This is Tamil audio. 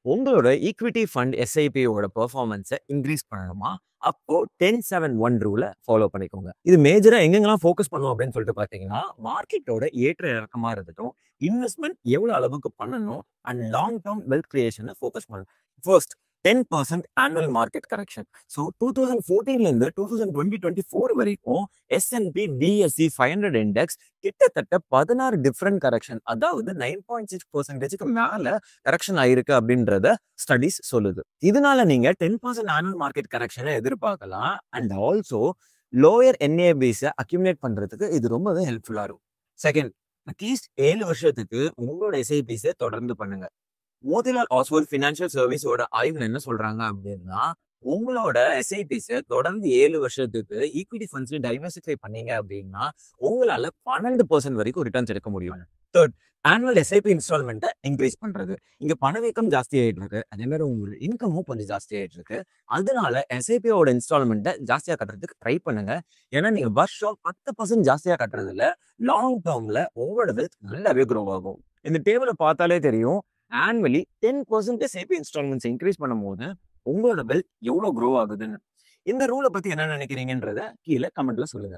உங்களோட ஈக்விட்டி ஃபண்ட் எஸ்ஐபியோட பெர்ஃபார்மன்ஸை இன்க்ரீஸ் பண்ணணுமா? அப்போ 10-7-1 ரூலை ஃபாலோ பண்ணிக்கோங்க. இது மேஜரா எங்கெங்கெல்லாம் ஃபோக்கஸ் பண்ணும் அப்படின்னு சொல்லிட்டு பார்த்தீங்கன்னா, மார்க்கெட்டோட ஏற்ற இறக்கமா இருக்கட்டும், இன்வெஸ்ட்மெண்ட் எவ்வளவு அளவுக்கு பண்ணணும் அண்ட் லாங் டேர்ம் வெல்த் கிரியேஷனை ஃபோக்கஸ் பண்ணணும். First 10% annual market correction. So 2014லேருந்து 2024 வரைக்கும் S&P BSE 500 இண்டெக்ஸ் கிட்டத்தட்ட 16 டிஃப்ரெண்ட் கரெக்ஷன், அதாவது 9.6%க்கு மேல கரெக்ஷன் ஆயிருக்கு அப்படின்றத ஸ்டடிஸ் சொல்லுது. இதனால நீங்க 10% ஆனுவல் மார்க்கெட் கரெக்ஷனை எதிர்பார்க்கலாம். And also lower NABs accumulate பண்றதுக்கு இது ரொம்பவே ஹெல்ப்ஃபுல்லா இருக்கும். செகண்ட், அட்லீஸ்ட் 7 வருஷத்துக்கு உங்களோட எஸ்ஐபிஸை தொடர்ந்து பண்ணுங்க. மோதிலால் ஆஸ்வால் ஃபினான்ஷியல் சர்வீஸோட ஆய்வுல என்ன சொல்றாங்க அப்படின்னா, உங்களோட எஸ்ஐபிஸை தொடர்ந்து 7 வருஷத்துக்கு ஈக்விட்டி ஃபண்ட்ஸ்ல டைவர்சிஃபை பண்ணீங்க அப்படின்னா உங்களால 12% வரைக்கும் ரிட்டர்ன்ஸ் எடுக்க முடியும். தேர்ட், ஆனுவல் எஸ்ஐபி இன்ஸ்டால்மெண்ட்டை இன்க்ரீஸ் பண்றது. இங்க பணவீக்கம் ஜாஸ்தி ஆயிட்டு இருக்கு, அதே மாதிரி உங்களோட இன்கமும் கொஞ்சம் ஜாஸ்தி ஆயிட்டு இருக்கு. அதனால எஸ்ஐபியோட இன்ஸ்டால்மெண்ட்டை ஜாஸ்தியா கட்டுறதுக்கு ட்ரை பண்ணுங்க. ஏன்னா நீங்க வருஷம் 10% ஜாஸ்தியா கட்டுறதுல லாங் டேர்ம்ல உங்களோட வெல்த் நல்லாவே க்ரோ ஆகும். இந்த டேபிளை பார்த்தாலே தெரியும், ஆனுவலி 10% எஸ்ஐபி இன்ஸ்டால்மெண்ட்ஸ் இன்க்ரீஸ் பண்ணும்போது உங்களோட வெல்த் எவ்வளவு க்ரோ ஆகுதுன்னு. இந்த ரூலை பத்தி என்ன நினைக்கிறீங்கன்றத கீழே கமெண்ட்ல சொல்லுங்க.